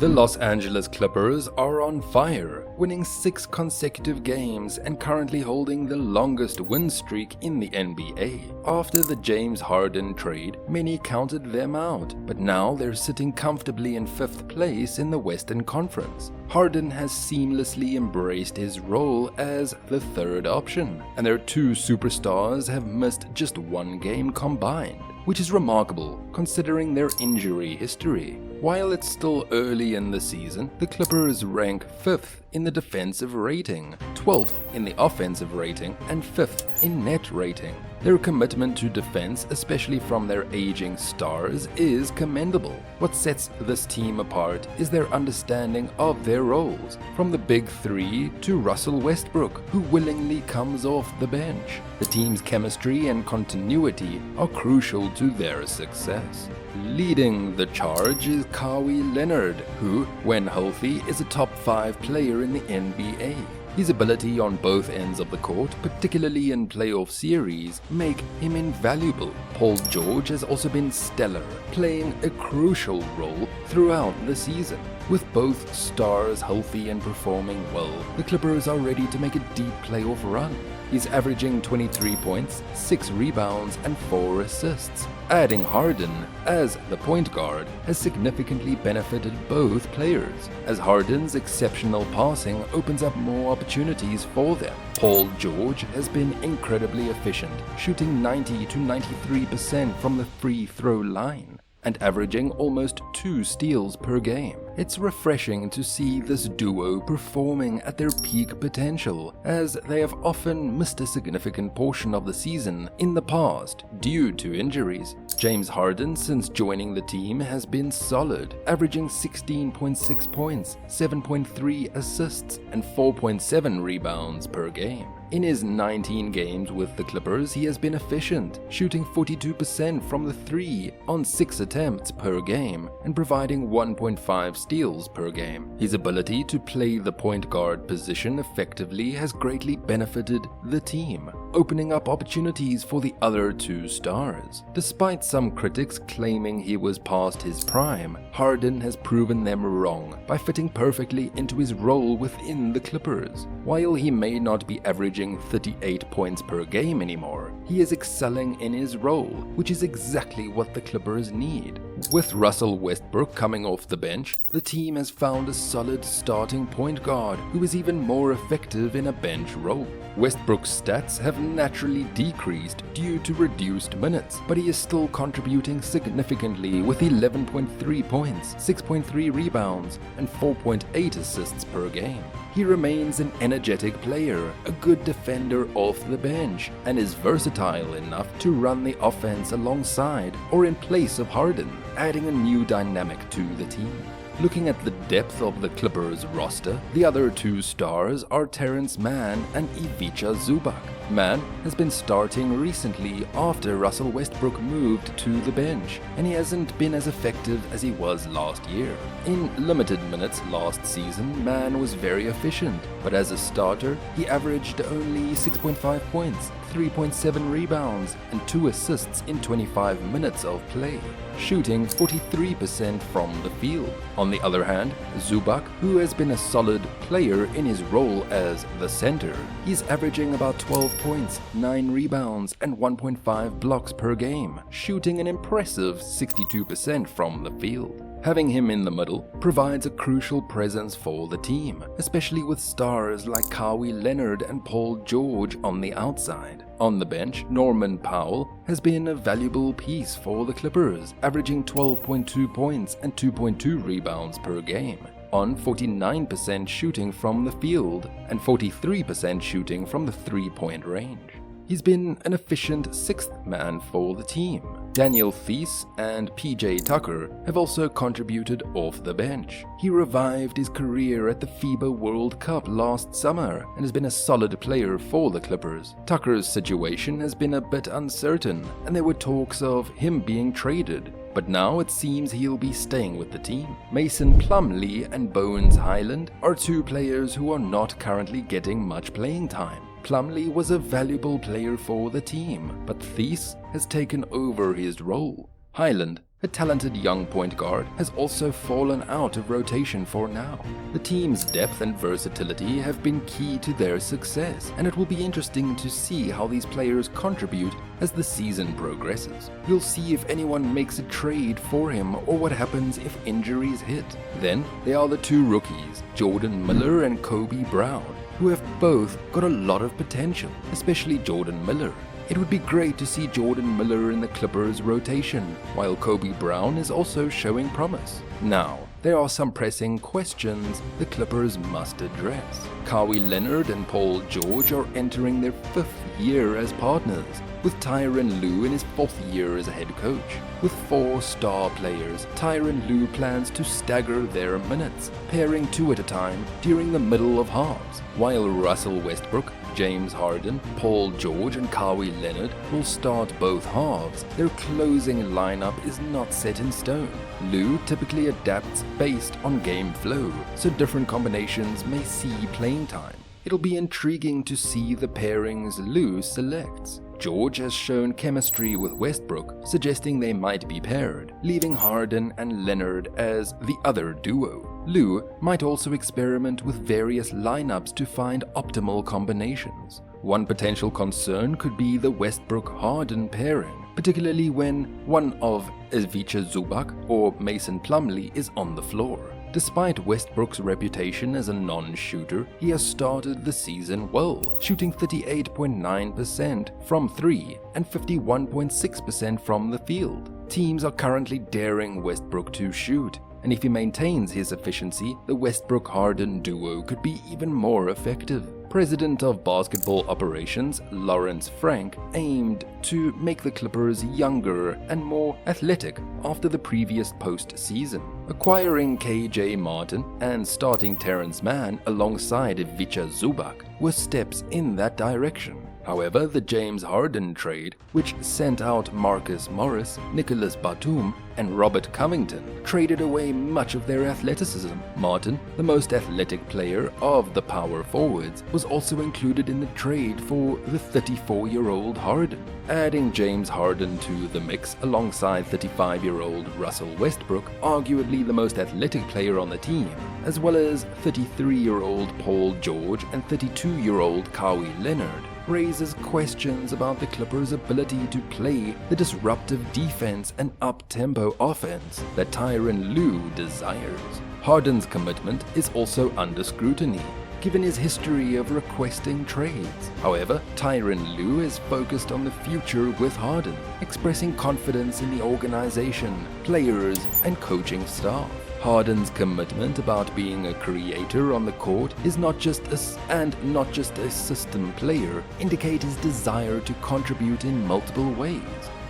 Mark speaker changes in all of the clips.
Speaker 1: The Los Angeles Clippers are on fire, winning 6 consecutive games and currently holding the longest win streak in the NBA. After the James Harden trade, many counted them out, but now they're sitting comfortably in 5th place in the Western Conference. Harden has seamlessly embraced his role as the third option, and their 2 superstars have missed just 1 game combined, which is remarkable considering their injury history. While it's still early in the season, the Clippers rank 5th in the defensive rating, 12th in the offensive rating, and 5th in net rating. Their commitment to defense, especially from their aging stars, is commendable. What sets this team apart is their understanding of their roles, from the Big Three to Russell Westbrook, who willingly comes off the bench. The team's chemistry and continuity are crucial to their success. Leading the charge is Kawhi Leonard, who, when healthy, is a top 5 player in the NBA. His ability on both ends of the court, particularly in playoff series, make him invaluable. Paul George has also been stellar, playing a crucial role throughout the season. With both stars healthy and performing well, the Clippers are ready to make a deep playoff run. He's averaging 23 points, 6 rebounds, and 4 assists. Adding Harden as the point guard has significantly benefited both players, as Harden's exceptional passing opens up more opportunities for them. Paul George has been incredibly efficient, shooting 90 to 93% from the free throw line and averaging almost 2 steals per game. It's refreshing to see this duo performing at their peak potential, as they have often missed a significant portion of the season in the past due to injuries. James Harden, since joining the team, has been solid, averaging 16.6 points, 7.3 assists, and 4.7 rebounds per game. In his 19 games with the Clippers, he has been efficient, shooting 42% from the 3 on 6 attempts per game and providing 1.5 steals per game. His ability to play the point guard position effectively has greatly benefited the team, opening up opportunities for the other 2 stars. Despite some critics claiming he was past his prime, Harden has proven them wrong by fitting perfectly into his role within the Clippers. While he may not be averaging 38 points per game anymore, he is excelling in his role, which is exactly what the Clippers need. With Russell Westbrook coming off the bench, the team has found a solid starting point guard who is even more effective in a bench role. Westbrook's stats have naturally decreased due to reduced minutes, but he is still contributing significantly with 11.3 points, 6.3 rebounds, and 4.8 assists per game. He remains an energetic player, a good defender off the bench, and is versatile enough to run the offense alongside or in place of Harden, adding a new dynamic to the team. Looking at the depth of the Clippers roster, the other 2 stars are Terrence Mann and Ivica Zubac. Mann has been starting recently after Russell Westbrook moved to the bench, and he hasn't been as effective as he was last year. In limited minutes last season, Mann was very efficient, but as a starter, he averaged only 6.5 points, 3.7 rebounds, and 2 assists in 25 minutes of play, shooting 43% from the field. On the other hand, Zubac, who has been a solid player in his role as the center, he's averaging about 12 points, 9 rebounds, and 1.5 blocks per game, shooting an impressive 62% from the field. Having him in the middle provides a crucial presence for the team, especially with stars like Kawhi Leonard and Paul George on the outside. On the bench, Norman Powell has been a valuable piece for the Clippers, averaging 12.2 points and 2.2 rebounds per game, on 49% shooting from the field and 43% shooting from the 3-point range. He's been an efficient 6th man for the team. Daniel Theis and PJ Tucker have also contributed off the bench. He revived his career at the FIBA World Cup last summer and has been a solid player for the Clippers. Tucker's situation has been a bit uncertain, and there were talks of him being traded, but now it seems he'll be staying with the team. Mason Plumlee and Bones Highland are 2 players who are not currently getting much playing time. Plumlee was a valuable player for the team, but Theis has taken over his role. Highland a talented young point guard, has also fallen out of rotation for now. The team's depth and versatility have been key to their success, and it will be interesting to see how these players contribute as the season progresses. We'll see if anyone makes a trade for him or what happens if injuries hit. Then there are the two rookies, Jordan Miller and Kobe Brown, who have both got a lot of potential, especially Jordan Miller. It would be great to see Jordan Miller in the Clippers' rotation, while Kobe Brown is also showing promise. Now, there are some pressing questions the Clippers must address. Kawhi Leonard and Paul George are entering their 5th year as partners, with Tyronn Lue in his 4th year as a head coach. With 4 star players, Tyronn Lue plans to stagger their minutes, pairing 2 at a time during the middle of halves, while Russell Westbrook, James Harden, Paul George and Kawhi Leonard will start both halves. Their closing lineup is not set in stone. Lue typically adapts based on game flow, so different combinations may see playing time. It'll be intriguing to see the pairings Lue selects. George has shown chemistry with Westbrook, suggesting they might be paired, leaving Harden and Leonard as the other duo. Lue might also experiment with various lineups to find optimal combinations. One potential concern could be the Westbrook-Harden pairing, particularly when one of Ivica Zubac or Mason Plumlee is on the floor. Despite Westbrook's reputation as a non-shooter, he has started the season well, shooting 38.9% from 3 and 51.6% from the field. Teams are currently daring Westbrook to shoot, and if he maintains his efficiency, the Westbrook-Harden duo could be even more effective. President of Basketball Operations Lawrence Frank aimed to make the Clippers younger and more athletic after the previous postseason. Acquiring KJ Martin and starting Terrence Mann alongside Ivica Zubac were steps in that direction. However, the James Harden trade, which sent out Marcus Morris, Nicholas Batum, and Robert Covington, traded away much of their athleticism. Martin, the most athletic player of the power forwards, was also included in the trade for the 34-year-old Harden. Adding James Harden to the mix alongside 35-year-old Russell Westbrook, arguably the most athletic player on the team, as well as 33-year-old Paul George and 32-year-old Kawhi Leonard, raises questions about the Clippers' ability to play the disruptive defense and up-tempo offense that Tyronn Lue desires. Harden's commitment is also under scrutiny, given his history of requesting trades. However, Tyronn Lue is focused on the future with Harden, expressing confidence in the organization, players, and coaching staff. Harden's commitment about being a creator on the court is not just a system player, indicate his desire to contribute in multiple ways.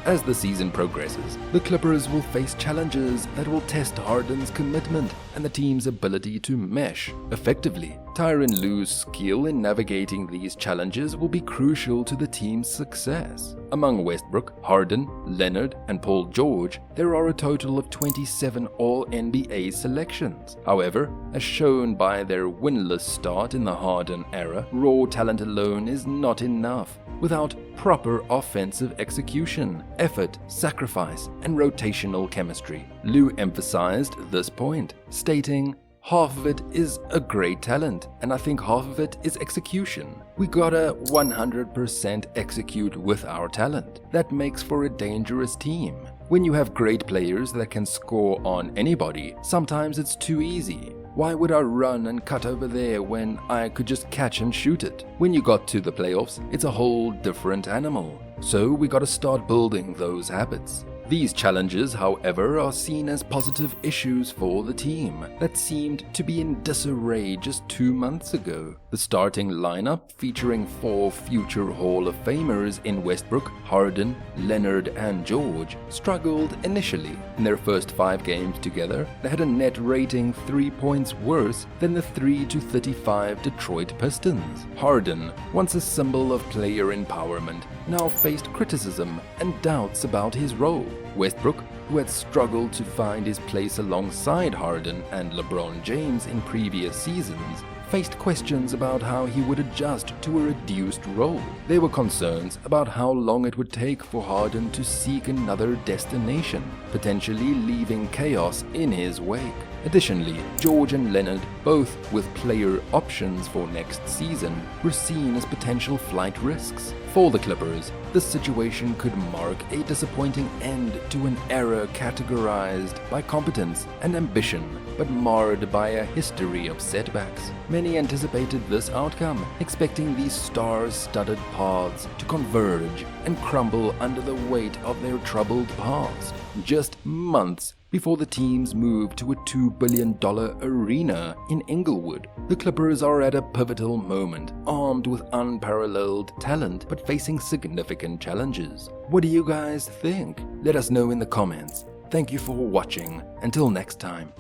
Speaker 1: As the season progresses, the Clippers will face challenges that will test Harden's commitment and the team's ability to mesh effectively. Tyronn Lue's skill in navigating these challenges will be crucial to the team's success. Among Westbrook, Harden, Leonard, and Paul George, there are a total of 27 All-NBA selections. However, as shown by their winless start in the Harden era, raw talent alone is not enough. Without proper offensive execution, effort, sacrifice, and rotational chemistry. Lue emphasized this point, stating, "Half of it is a great talent, and I think half of it is execution. We gotta 100% execute with our talent. That makes for a dangerous team. When you have great players that can score on anybody, sometimes it's too easy. Why would I run and cut over there when I could just catch and shoot it? When you got to the playoffs, it's a whole different animal. So we gotta start building those habits." These challenges, however, are seen as positive issues for the team that seemed to be in disarray just 2 months ago. The starting lineup, featuring 4 future Hall of Famers in Westbrook, Harden, Leonard, and George, struggled initially. In their first 5 games together, they had a net rating 3 points worse than the 3-35 Detroit Pistons. Harden, once a symbol of player empowerment, now faced criticism and doubts about his role. Westbrook, who had struggled to find his place alongside Harden and LeBron James in previous seasons, faced questions about how he would adjust to a reduced role. There were concerns about how long it would take for Harden to seek another destination, potentially leaving chaos in his wake. Additionally, George and Leonard, both with player options for next season, were seen as potential flight risks. For the Clippers, this situation could mark a disappointing end to an era categorized by competence and ambition, but marred by a history of setbacks. Many anticipated this outcome, expecting these star-studded paths to converge and crumble under the weight of their troubled past. Just months before the teams move to a $2 billion arena in Inglewood, the Clippers are at a pivotal moment, armed with unparalleled talent but facing significant challenges. What do you guys think? Let us know in the comments. Thank you for watching. Until next time.